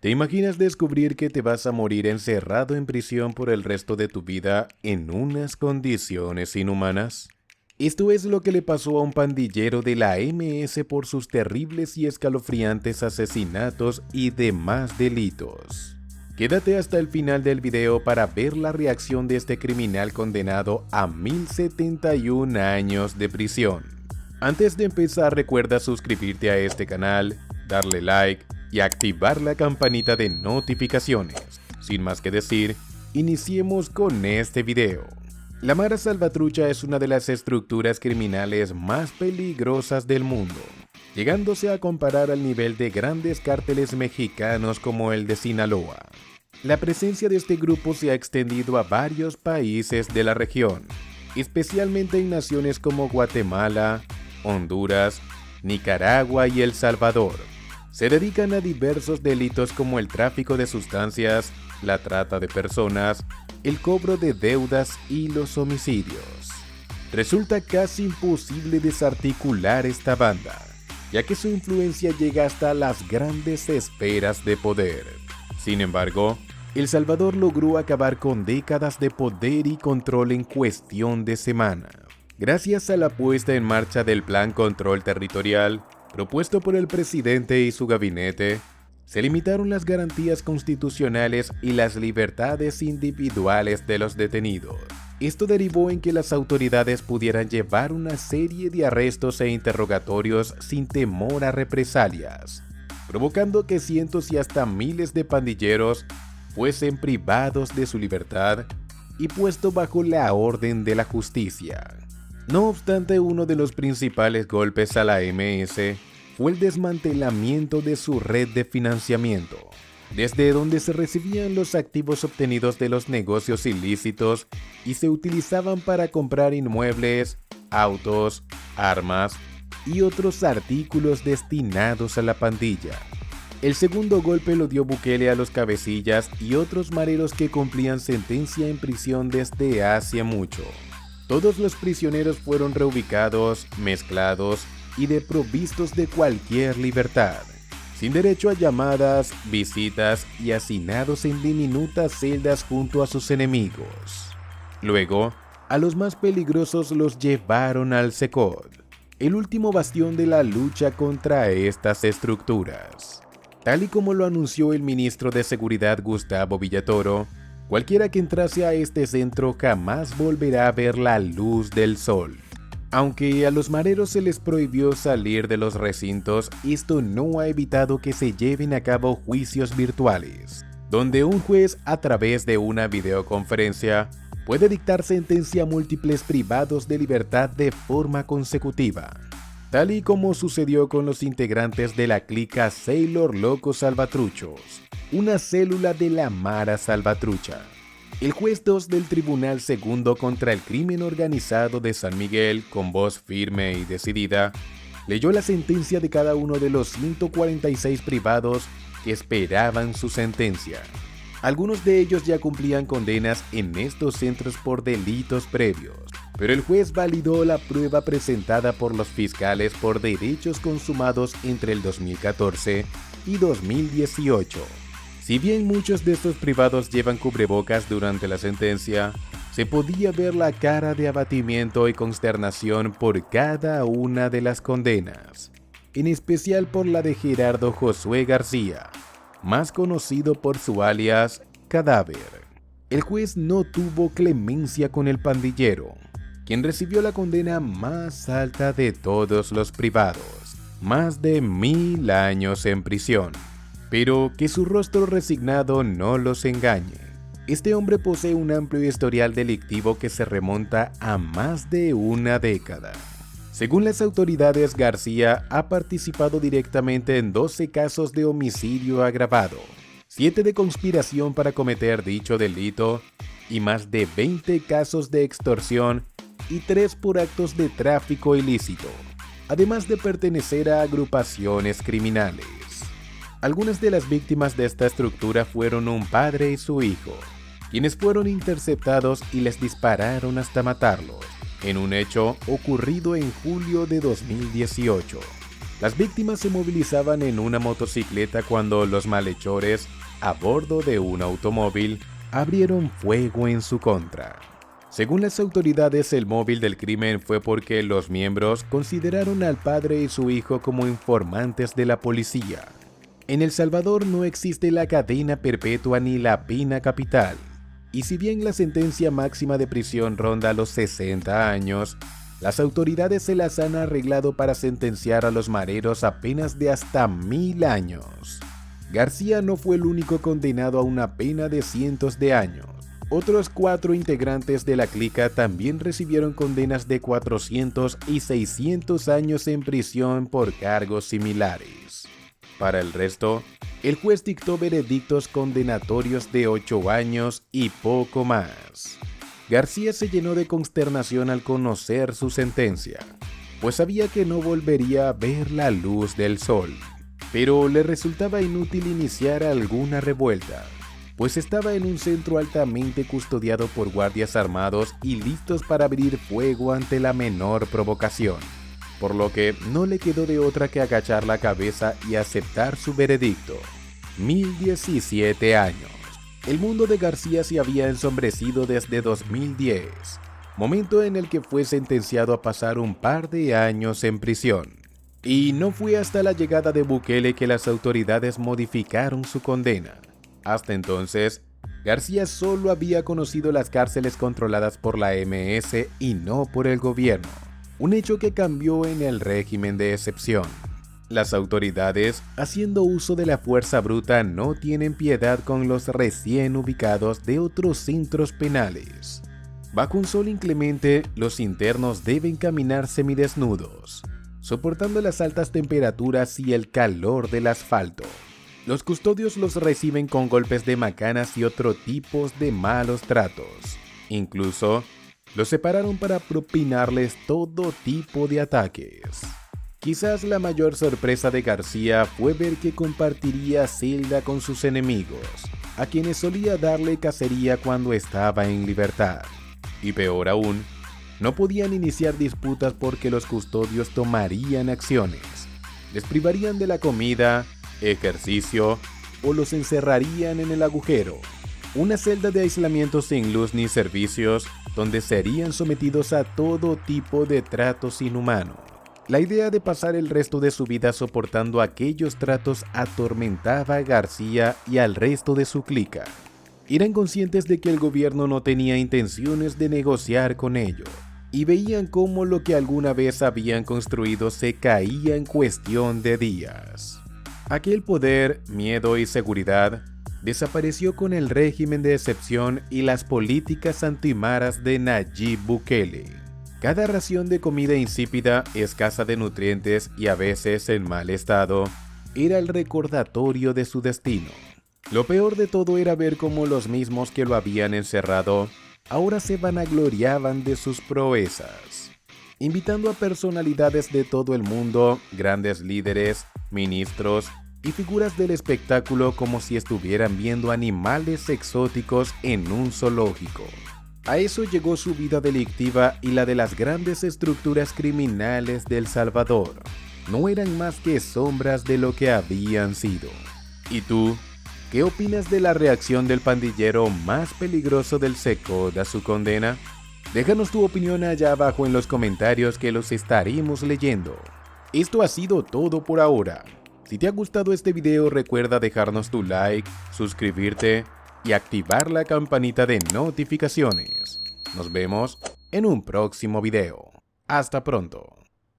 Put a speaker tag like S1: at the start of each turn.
S1: ¿Te imaginas descubrir que te vas a morir encerrado en prisión por el resto de tu vida en unas condiciones inhumanas? Esto es lo que le pasó a un pandillero de la MS por sus terribles y escalofriantes asesinatos y demás delitos. Quédate hasta el final del video para ver la reacción de este criminal condenado a 1071 años de prisión. Antes de empezar, recuerda suscribirte a este canal, darle like y activar la campanita de notificaciones. Sin más que decir, iniciemos con este video. La Mara Salvatrucha es una de las estructuras criminales más peligrosas del mundo, llegándose a comparar al nivel de grandes cárteles mexicanos como el de Sinaloa. La presencia de este grupo se ha extendido a varios países de la región, especialmente en naciones como Guatemala, Honduras, Nicaragua y El Salvador. Se dedican a diversos delitos como el tráfico de sustancias, la trata de personas, el cobro de deudas y los homicidios. Resulta casi imposible desarticular esta banda, ya que su influencia llega hasta las grandes esferas de poder. Sin embargo, El Salvador logró acabar con décadas de poder y control en cuestión de semanas. Gracias a la puesta en marcha del Plan Control Territorial, propuesto por el presidente y su gabinete, se limitaron las garantías constitucionales y las libertades individuales de los detenidos. Esto derivó en que las autoridades pudieran llevar una serie de arrestos e interrogatorios sin temor a represalias, provocando que cientos y hasta miles de pandilleros fuesen privados de su libertad y puesto bajo la orden de la justicia. No obstante, uno de los principales golpes a la MS fue el desmantelamiento de su red de financiamiento, desde donde se recibían los activos obtenidos de los negocios ilícitos y se utilizaban para comprar inmuebles, autos, armas y otros artículos destinados a la pandilla. El segundo golpe lo dio Bukele a los cabecillas y otros mareros que cumplían sentencia en prisión desde hace mucho. Todos los prisioneros fueron reubicados, mezclados y desprovistos de cualquier libertad, sin derecho a llamadas, visitas y hacinados en diminutas celdas junto a sus enemigos. Luego, a los más peligrosos los llevaron al SECOT, el último bastión de la lucha contra estas estructuras. Tal y como lo anunció el ministro de Seguridad Gustavo Villatoro, cualquiera que entrase a este centro jamás volverá a ver la luz del sol. Aunque a los mareros se les prohibió salir de los recintos, esto no ha evitado que se lleven a cabo juicios virtuales, donde un juez, a través de una videoconferencia, puede dictar sentencia a múltiples privados de libertad de forma consecutiva, tal y como sucedió con los integrantes de la clica Sailor Locos Salvatruchos, una célula de la Mara Salvatrucha. El juez 2 del Tribunal Segundo contra el Crimen Organizado de San Miguel, con voz firme y decidida, leyó la sentencia de cada uno de los 146 privados que esperaban su sentencia. Algunos de ellos ya cumplían condenas en estos centros por delitos previos, pero el juez validó la prueba presentada por los fiscales por delitos consumados entre el 2014 y 2018. Si bien muchos de estos privados llevan cubrebocas durante la sentencia, se podía ver la cara de abatimiento y consternación por cada una de las condenas, en especial por la de Gerardo Josué García, más conocido por su alias Cadáver. El juez no tuvo clemencia con el pandillero, quien recibió la condena más alta de todos los privados, más de 1000 años en prisión. Pero que su rostro resignado no los engañe. Este hombre posee un amplio historial delictivo que se remonta a más de una década. Según las autoridades, García ha participado directamente en 12 casos de homicidio agravado, 7 de conspiración para cometer dicho delito y más de 20 casos de extorsión y 3 por actos de tráfico ilícito, además de pertenecer a agrupaciones criminales. Algunas de las víctimas de esta estructura fueron un padre y su hijo, quienes fueron interceptados y les dispararon hasta matarlos, en un hecho ocurrido en julio de 2018. Las víctimas se movilizaban en una motocicleta cuando los malhechores, a bordo de un automóvil, abrieron fuego en su contra. Según las autoridades, el móvil del crimen fue porque los miembros consideraron al padre y su hijo como informantes de la policía. En El Salvador no existe la cadena perpetua ni la pena capital, y si bien la sentencia máxima de prisión ronda los 60 años, las autoridades se las han arreglado para sentenciar a los mareros a penas de hasta 1000 años. García no fue el único condenado a una pena de cientos de años. Otros 4 integrantes de la clica también recibieron condenas de 400 y 600 años en prisión por cargos similares. Para el resto, el juez dictó veredictos condenatorios de 8 años y poco más. García se llenó de consternación al conocer su sentencia, pues sabía que no volvería a ver la luz del sol. Pero le resultaba inútil iniciar alguna revuelta, pues estaba en un centro altamente custodiado por guardias armados y listos para abrir fuego ante la menor provocación, por lo que no le quedó de otra que agachar la cabeza y aceptar su veredicto: 1017 años. El mundo de García se había ensombrecido desde 2010, momento en el que fue sentenciado a pasar un par de años en prisión. Y no fue hasta la llegada de Bukele que las autoridades modificaron su condena. Hasta entonces, García solo había conocido las cárceles controladas por la MS y no por el gobierno, un hecho que cambió en el régimen de excepción. Las autoridades, haciendo uso de la fuerza bruta, no tienen piedad con los recién ubicados de otros centros penales. Bajo un sol inclemente, los internos deben caminar semidesnudos, soportando las altas temperaturas y el calor del asfalto. Los custodios los reciben con golpes de macanas y otro tipo de malos tratos. Incluso, los separaron para propinarles todo tipo de ataques. Quizás la mayor sorpresa de García fue ver que compartiría celda con sus enemigos, a quienes solía darle cacería cuando estaba en libertad. Y peor aún, no podían iniciar disputas porque los custodios tomarían acciones. Les privarían de la comida, ejercicio o los encerrarían en el agujero, una celda de aislamiento sin luz ni servicios, donde serían sometidos a todo tipo de tratos inhumanos. La idea de pasar el resto de su vida soportando aquellos tratos atormentaba a García y al resto de su clica. Eran conscientes de que el gobierno no tenía intenciones de negociar con ellos, y veían cómo lo que alguna vez habían construido se caía en cuestión de días. Aquel poder, miedo y seguridad desapareció con el régimen de excepción y las políticas antimaras de Nayib Bukele. Cada ración de comida insípida, escasa de nutrientes y a veces en mal estado, era el recordatorio de su destino. Lo peor de todo era ver cómo los mismos que lo habían encerrado ahora se vanagloriaban de sus proezas, invitando a personalidades de todo el mundo, grandes líderes, ministros y figuras del espectáculo como si estuvieran viendo animales exóticos en un zoológico. A eso llegó su vida delictiva y la de las grandes estructuras criminales de El Salvador. No eran más que sombras de lo que habían sido. ¿Y tú? ¿Qué opinas de la reacción del pandillero más peligroso del SECOD a su condena? Déjanos tu opinión allá abajo en los comentarios que los estaremos leyendo. Esto ha sido todo por ahora. Si te ha gustado este video, recuerda dejarnos tu like, suscribirte y activar la campanita de notificaciones. Nos vemos en un próximo video. Hasta pronto.